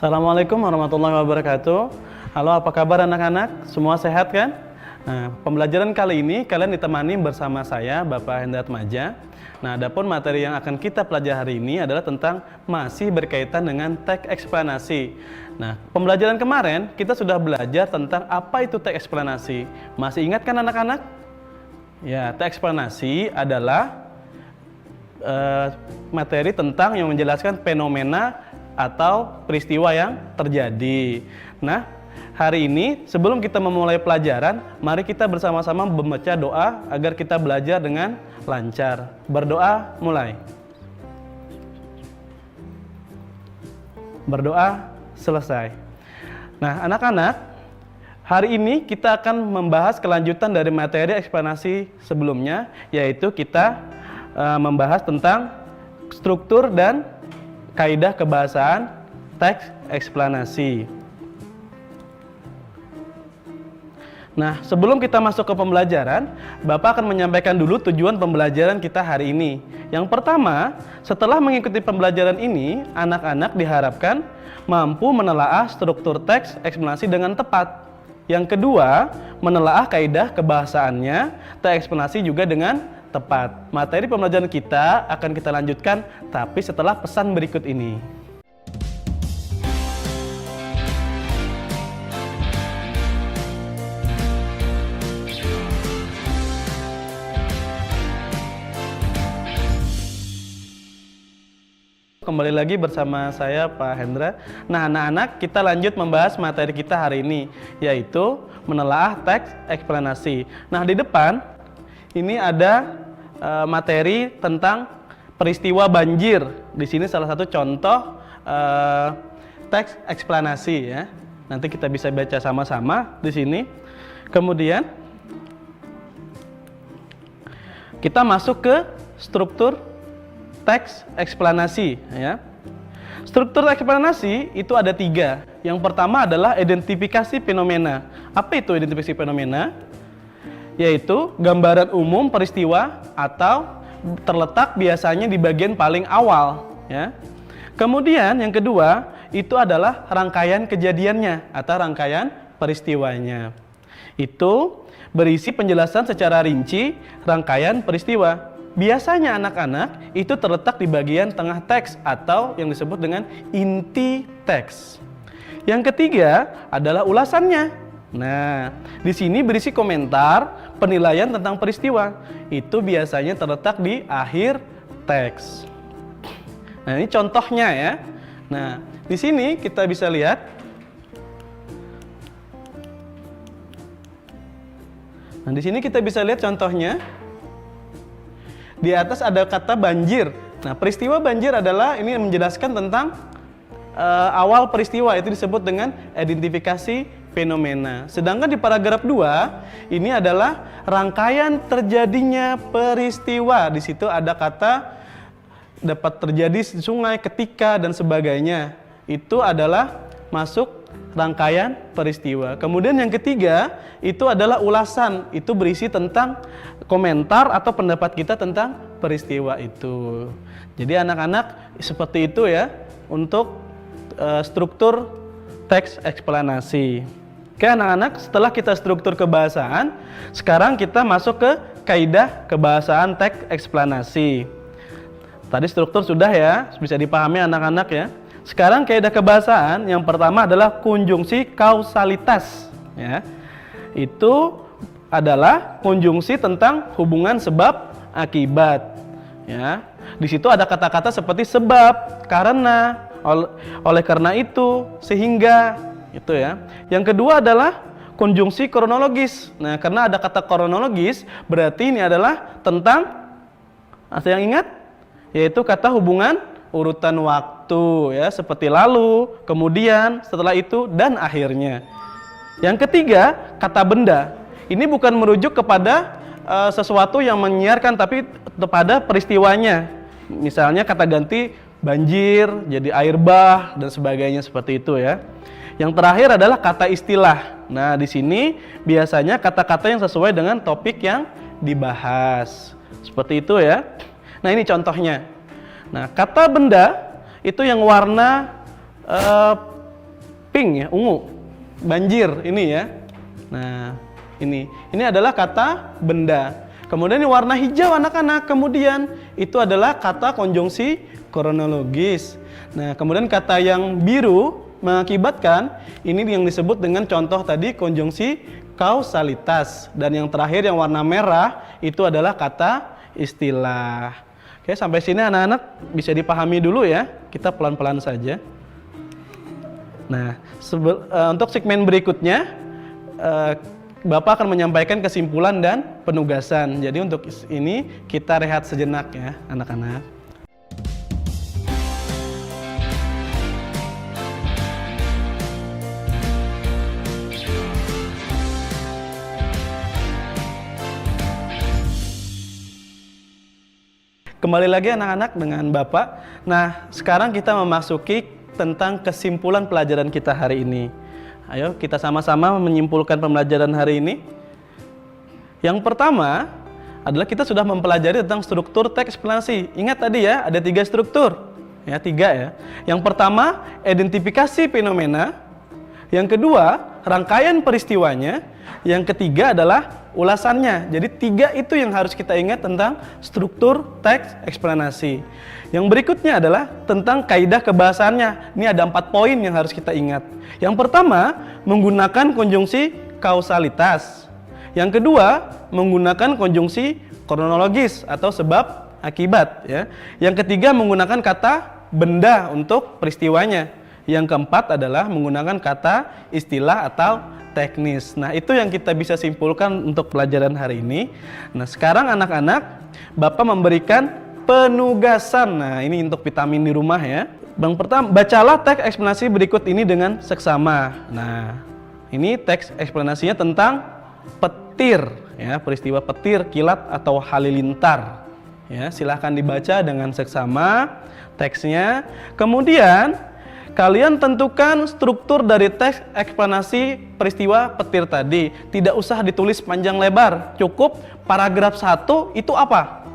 Assalamualaikum warahmatullahi wabarakatuh. Halo, apa kabar anak-anak? Semua sehat kan? Nah, pembelajaran kali ini kalian ditemani bersama saya, Bapak Hendra Atmaja. Nah, adapun materi yang akan kita pelajari hari ini adalah tentang masih berkaitan dengan teks eksplanasi. Nah, pembelajaran kemarin kita sudah belajar tentang apa itu teks eksplanasi. Masih ingat kan anak-anak? Ya, teks eksplanasi adalah materi tentang yang menjelaskan fenomena atau peristiwa yang terjadi. Nah, hari ini sebelum kita memulai pelajaran, mari kita bersama-sama membaca doa agar kita belajar dengan lancar. Berdoa, mulai. Berdoa, selesai. Nah, anak-anak, hari ini kita akan membahas kelanjutan dari materi eksplanasi sebelumnya, yaitu kita membahas tentang struktur dan kaidah kebahasaan teks eksplanasi. Nah, sebelum kita masuk ke pembelajaran, Bapak akan menyampaikan dulu tujuan pembelajaran kita hari ini. Yang pertama, setelah mengikuti pembelajaran ini, anak-anak diharapkan mampu menelaah struktur teks eksplanasi dengan tepat. Yang kedua, menelaah kaidah kebahasaannya teks eksplanasi juga dengan tepat. Materi pembelajaran kita akan kita lanjutkan, tapi setelah pesan berikut ini. Kembali lagi bersama saya, Pak Hendra. Nah, anak-anak, kita lanjut membahas materi kita hari ini, yaitu menelaah teks eksplanasi. Nah, di depan ini ada materi tentang peristiwa banjir. Di sini salah satu contoh teks eksplanasi ya. Nanti kita bisa baca sama-sama di sini. Kemudian kita masuk ke struktur teks eksplanasi ya. Struktur eksplanasi itu ada 3. Yang pertama adalah identifikasi fenomena. Apa itu identifikasi fenomena? Yaitu gambaran umum peristiwa atau terletak biasanya di bagian paling awal ya. Kemudian yang kedua itu adalah rangkaian kejadiannya atau rangkaian peristiwanya. Itu berisi penjelasan secara rinci rangkaian peristiwa. Biasanya anak-anak itu terletak di bagian tengah teks atau yang disebut dengan inti teks. Yang ketiga adalah ulasannya. Nah, di sini berisi komentar, penilaian tentang peristiwa. Itu biasanya terletak di akhir teks. Nah, ini contohnya ya. Nah, di sini kita bisa lihat. Nah, di sini kita bisa lihat contohnya. Di atas ada kata banjir. Nah, peristiwa banjir adalah ini menjelaskan tentang awal peristiwa, itu disebut dengan identifikasi fenomena. Sedangkan di paragraf 2 ini adalah rangkaian terjadinya peristiwa. Di situ ada kata dapat terjadi sungai, ketika dan sebagainya. Itu adalah masuk rangkaian peristiwa. Kemudian yang ketiga itu adalah ulasan. Itu berisi tentang komentar atau pendapat kita tentang peristiwa itu. Jadi anak-anak seperti itu ya untuk struktur teks eksplanasi. Oke anak-anak, setelah kita struktur kebahasaan, sekarang kita masuk ke kaidah kebahasaan teks eksplanasi. Tadi struktur sudah ya, bisa dipahami anak-anak ya. Sekarang kaidah kebahasaan yang pertama adalah konjungsi kausalitas ya. Itu adalah konjungsi tentang hubungan sebab akibat ya. Di situ ada kata-kata seperti sebab, karena, oleh karena itu, sehingga, itu ya. Yang kedua adalah konjungsi kronologis. Nah, karena ada kata kronologis, berarti ini adalah tentang, ada yang ingat? Yaitu kata hubungan urutan waktu ya, seperti lalu, kemudian, setelah itu, dan akhirnya. Yang ketiga, kata benda. Ini bukan merujuk kepada sesuatu yang menyiarkan, tapi kepada peristiwanya. Misalnya kata ganti banjir, jadi air bah, dan sebagainya seperti itu ya. Yang terakhir adalah kata istilah. Nah, di sini biasanya kata-kata yang sesuai dengan topik yang dibahas. Seperti itu ya. Nah, ini contohnya. Nah, kata benda itu yang warna pink ya, ungu. Banjir ini ya. Nah, ini adalah kata benda. Kemudian ini warna hijau anak-anak. Kemudian itu adalah kata konjungsi kronologis. Nah, kemudian kata yang biru mengakibatkan, ini yang disebut dengan contoh tadi konjungsi kausalitas. Dan yang terakhir yang warna merah itu adalah kata istilah. Oke, sampai sini anak-anak bisa dipahami dulu ya. Kita pelan-pelan saja. Nah, untuk segmen berikutnya Bapak akan menyampaikan kesimpulan dan penugasan. Jadi untuk ini kita rehat sejenak ya anak-anak. Kembali lagi anak-anak dengan Bapak. Nah, sekarang kita memasuki tentang kesimpulan pelajaran kita hari ini. Ayo kita sama-sama menyimpulkan pembelajaran hari ini. Yang pertama adalah kita sudah mempelajari tentang struktur teks eksplanasi. Ingat tadi ya, ada 3 struktur. Ya, 3 ya. Yang pertama, identifikasi fenomena. Yang kedua, rangkaian peristiwanya. Yang ketiga adalah ulasannya. Jadi 3 itu yang harus kita ingat tentang struktur teks eksplanasi. Yang berikutnya adalah tentang kaidah kebahasaannya. Ini ada 4 poin yang harus kita ingat. Yang pertama, menggunakan konjungsi kausalitas. Yang kedua, menggunakan konjungsi kronologis atau sebab akibat ya. Yang ketiga, menggunakan kata benda untuk peristiwanya. Yang keempat adalah menggunakan kata istilah atau teknis. Nah, itu yang kita bisa simpulkan untuk pelajaran hari ini. Nah, sekarang anak-anak, Bapak memberikan penugasan. Nah, ini untuk vitamin di rumah ya. Yang pertama, bacalah teks eksplanasi berikut ini dengan seksama. Nah, ini teks eksplanasinya tentang petir ya, peristiwa petir, kilat atau halilintar. Ya, silahkan dibaca dengan seksama teksnya. Kemudian kalian tentukan struktur dari teks eksplanasi peristiwa petir tadi. Tidak usah ditulis panjang lebar, cukup paragraf 1 itu apa?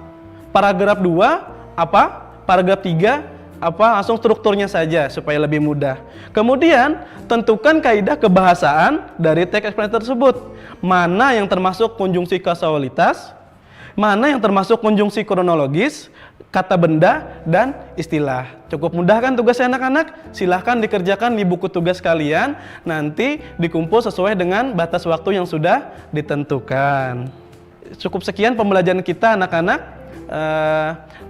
Paragraf 2 apa? Paragraf 3 apa? Langsung strukturnya saja supaya lebih mudah. Kemudian tentukan kaidah kebahasaan dari teks eksplanasi tersebut. Mana yang termasuk konjungsi kausalitas, mana yang termasuk konjungsi kronologis, kata benda, dan istilah. Cukup mudah kan tugasnya anak-anak? Silahkan dikerjakan di buku tugas kalian. Nanti dikumpul sesuai dengan batas waktu yang sudah ditentukan. Cukup sekian pembelajaran kita anak-anak.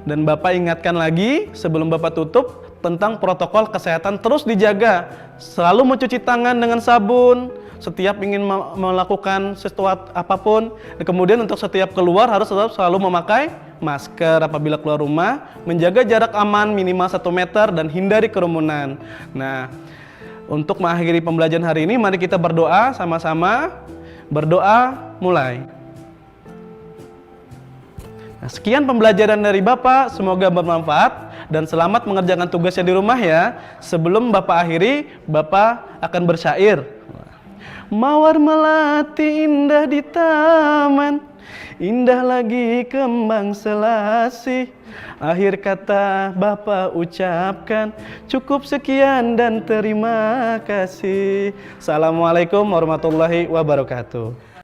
Dan Bapak ingatkan lagi sebelum Bapak tutup tentang protokol kesehatan terus dijaga. Selalu mencuci tangan dengan sabun setiap ingin melakukan sesuatu apapun. Dan kemudian untuk setiap keluar harus selalu memakai masker apabila keluar rumah, menjaga jarak aman minimal 1 meter dan hindari kerumunan. Nah, untuk mengakhiri pembelajaran hari ini, mari kita berdoa sama-sama. Berdoa mulai. Nah, sekian pembelajaran dari Bapak, semoga bermanfaat dan selamat mengerjakan tugasnya di rumah ya. Sebelum Bapak akhiri, Bapak akan bersyair. Mawar melati indah di taman, indah lagi kembang selasih. Akhir kata Bapak ucapkan, cukup sekian dan terima kasih. Assalamualaikum warahmatullahi wabarakatuh.